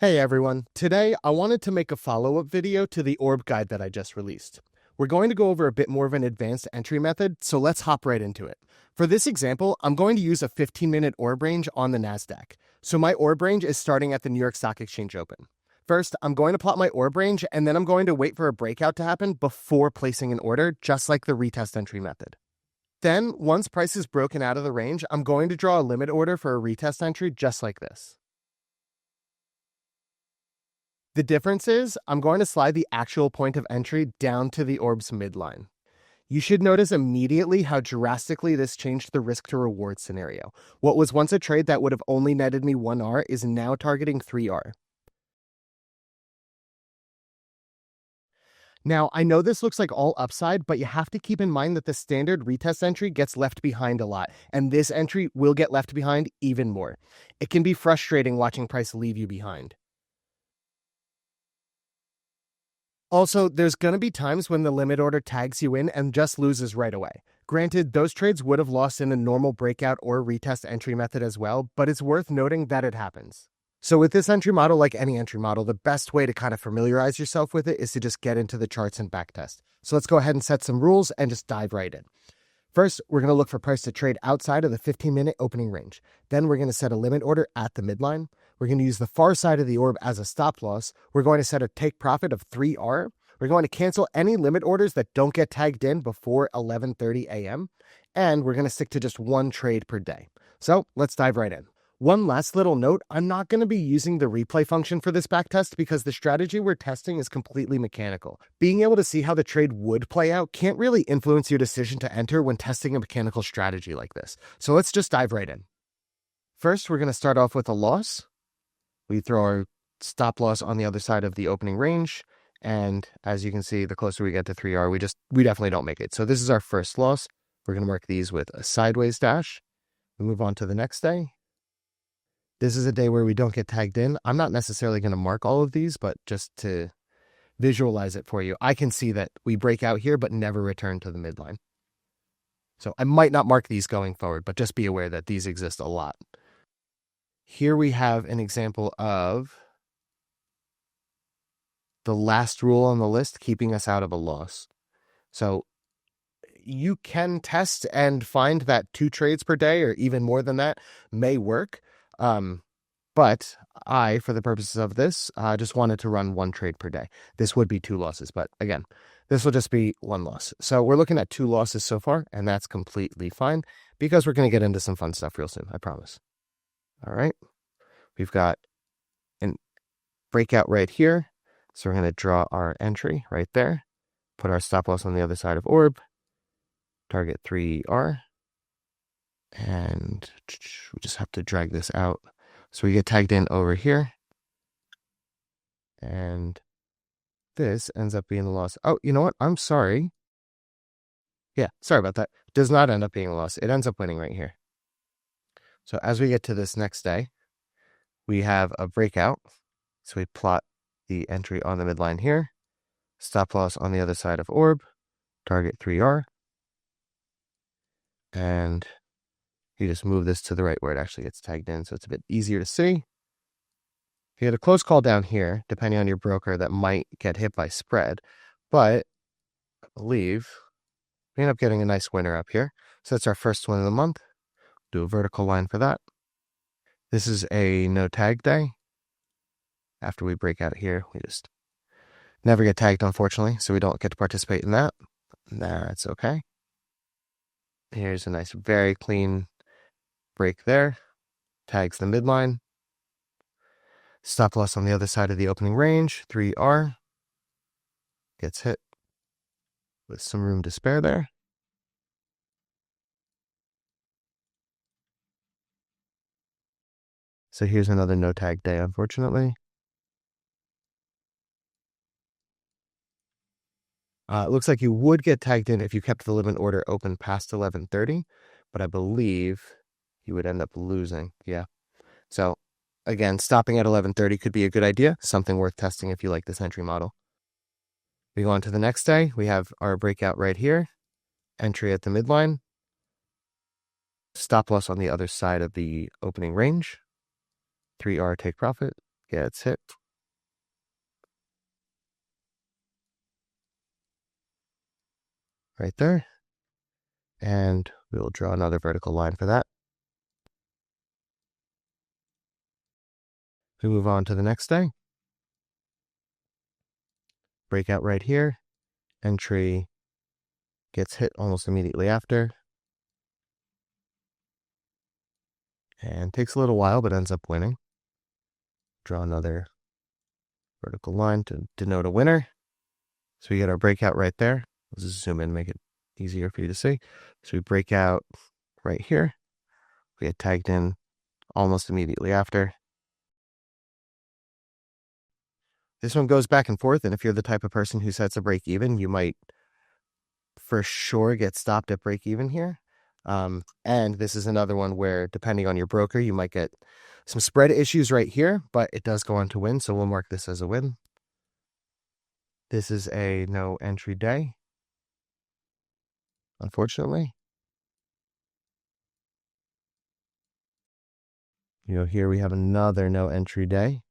Hey everyone, today I wanted to make a follow-up video to the Orb guide that I just released. We're going to go over a bit more of an advanced entry method, so let's hop right into it. For this example, I'm going to use a 15-minute orb range on the NASDAQ. So my orb range is starting at the New York Stock Exchange Open. First, I'm going to plot my orb range, and then I'm going to wait for a breakout to happen before placing an order, just like the retest entry method. Then, once price is broken out of the range, I'm going to draw a limit order for a retest entry just like this. The difference is I'm going to slide the actual point of entry down to the orb's midline. You should notice immediately how drastically this changed the risk to reward scenario. What was once a trade that would have only netted me 1R is now targeting 3R. Now, I know this looks like all upside, but you have to keep in mind that the standard retest entry gets left behind a lot, and this entry will get left behind even more. It can be frustrating watching price leave you behind. Also, there's going to be times when the limit order tags you in and just loses right away. Granted, those trades would have lost in a normal breakout or retest entry method as well, but it's worth noting that it happens. So with this entry model, like any entry model, the best way to kind of familiarize yourself with it is to just get into the charts and backtest. So let's go ahead and set some rules and just dive right in. First, we're going to look for price to trade outside of the 15-minute opening range. Then we're going to set a limit order at the midline. We're going to use the far side of the orb as a stop loss. We're going to set a take profit of 3R. We're going to cancel any limit orders that don't get tagged in before 11:30 a.m. And we're going to stick to just one trade per day. So let's dive right in. One last little note, I'm not going to be using the replay function for this backtest because the strategy we're testing is completely mechanical. Being able to see how the trade would play out can't really influence your decision to enter when testing a mechanical strategy like this. So let's just dive right in. First, we're going to start off with a loss. We throw our stop loss on the other side of the opening range. And as you can see, the closer we get to 3R, we definitely don't make it. So this is our first loss. We're going to mark these with a sideways dash. We move on to the next day. This is a day where we don't get tagged in. I'm not necessarily going to mark all of these, but just to visualize it for you, I can see that we break out here, but never return to the midline. So I might not mark these going forward, but just be aware that these exist a lot. Here we have an example of the last rule on the list, keeping us out of a loss. So you can test and find that 2 trades per day or even more than that may work. But I, for the purposes of this, just wanted to run 1 trade per day. This would be 2 losses, but again, this will just be 1 loss. So we're looking at 2 losses so far, and that's completely fine because we're going to get into some fun stuff real soon, I promise. All right. We've got a breakout right here. So we're going to draw our entry right there, put our stop loss on the other side of orb, target 3R, and we just have to drag this out. So we get tagged in over here, and this ends up being the loss. Oh, you know what? I'm sorry. Yeah, sorry about that. Does not end up being a loss. It ends up winning right here. So as we get to this next day, we have a breakout. So we plot the entry on the midline here, stop loss on the other side of orb, target 3R, and you just move this to the right where it actually gets tagged in, so it's a bit easier to see. If you had a close call down here, depending on your broker, that might get hit by spread, but I believe we end up getting a nice winner up here. So that's our first win of the month. Do a vertical line for that. This is a no tag day. After we break out here, we just never get tagged, unfortunately, so we don't get to participate in that. That's okay. Here's a nice, very clean break there. Tags the midline. Stop loss on the other side of the opening range, 3R. Gets hit with some room to spare there. So here's another no tag day, unfortunately. It looks like you would get tagged in if you kept the limit order open past 11:30, but I believe you would end up losing. Yeah. So again, stopping at 11:30 could be a good idea. Something worth testing if you like this entry model. We go on to the next day. We have our breakout right here. Entry at the midline. Stop loss on the other side of the opening range. 3R take profit. gets hit. Right there. And we will draw another vertical line for that. We move on to the next day. Breakout right here. Entry gets hit almost immediately after. And takes a little while, but ends up winning. Draw another vertical line to denote a winner. So we get our breakout right there. Let's just zoom in, make it easier for you to see. So we break out right here. We get tagged in almost immediately after. This one goes back and forth, and if you're the type of person who sets a break even, you might for sure get stopped at break even here. And this is another one where, depending on your broker, you might get some spread issues right here, but it does go on to win, so we'll mark this as a win. This is a no entry day, unfortunately. Here we have another no entry day.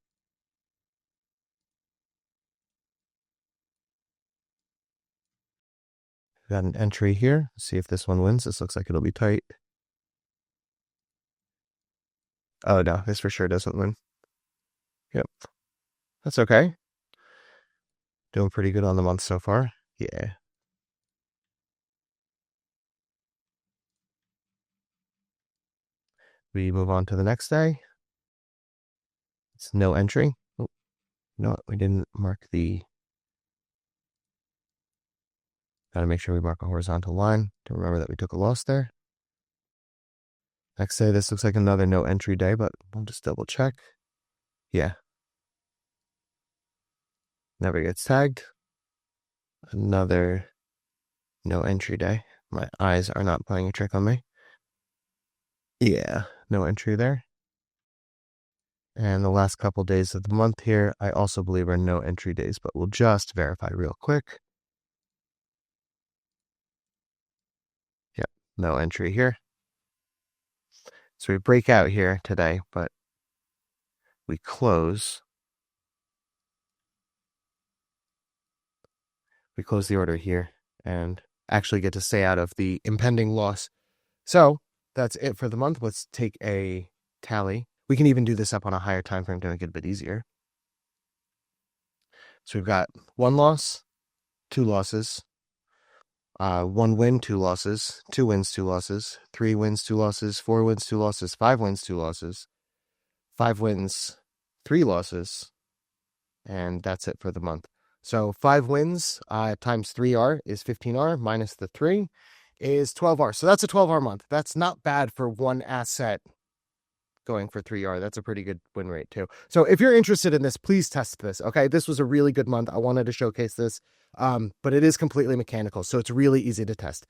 We've got an entry here. Let's see if this one wins. This looks like it'll be tight. Oh no, this for sure doesn't win. Yep. That's okay. Doing pretty good on the month so far. Yeah. We move on to the next day. It's no entry. Oh, no, we didn't mark the... Gotta make sure we mark a horizontal line to remember that we took a loss there. Next day, this looks like another no entry day, but we'll just double check. Yeah. Never gets tagged. Another no entry day. My eyes are not playing a trick on me. Yeah, no entry there. And the last couple days of the month here, I also believe are no entry days, but we'll just verify real quick. Yep, no entry here. So we break out here today, but we close. We close the order here and actually get to stay out of the impending loss. So that's it for the month. Let's take a tally. We can even do this up on a higher time frame to make it a bit easier. So we've got 1 loss, 2 losses, 1 win, 2 losses, 2 wins, 2 losses, 3 wins, 2 losses, 4 wins, 2 losses, 5 wins, 2 losses, 5 wins, 3 losses, and that's it for the month. So 5 wins times 3R is 15R minus the 3 is 12R. So that's a 12R month. That's not bad for one asset going for 3R. That's a pretty good win rate too. So if you're interested in this, please test this. Okay. This was a really good month. I wanted to showcase this, but it is completely mechanical. So it's really easy to test.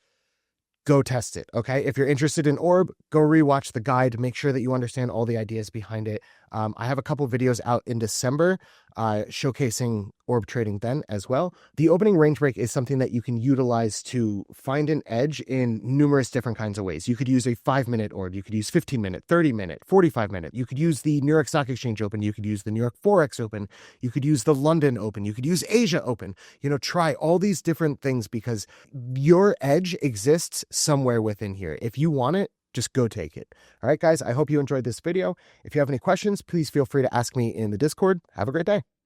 Go test it. Okay. If you're interested in Orb, go rewatch the guide. Make sure that you understand all the ideas behind it. I have a couple videos out in December showcasing Orb trading then as well. The opening range break is something that you can utilize to find an edge in numerous different kinds of ways. You could use a 5-minute orb. You could use 15-minute, 30-minute, 45-minute. You could use the New York Stock Exchange Open. You could use the New York Forex Open. You could use the London Open. You could use Asia Open. Try all these different things because your edge exists somewhere within here. If you want it, just go take it. All right, guys, I hope you enjoyed this video. If you have any questions, please feel free to ask me in the Discord. Have a great day.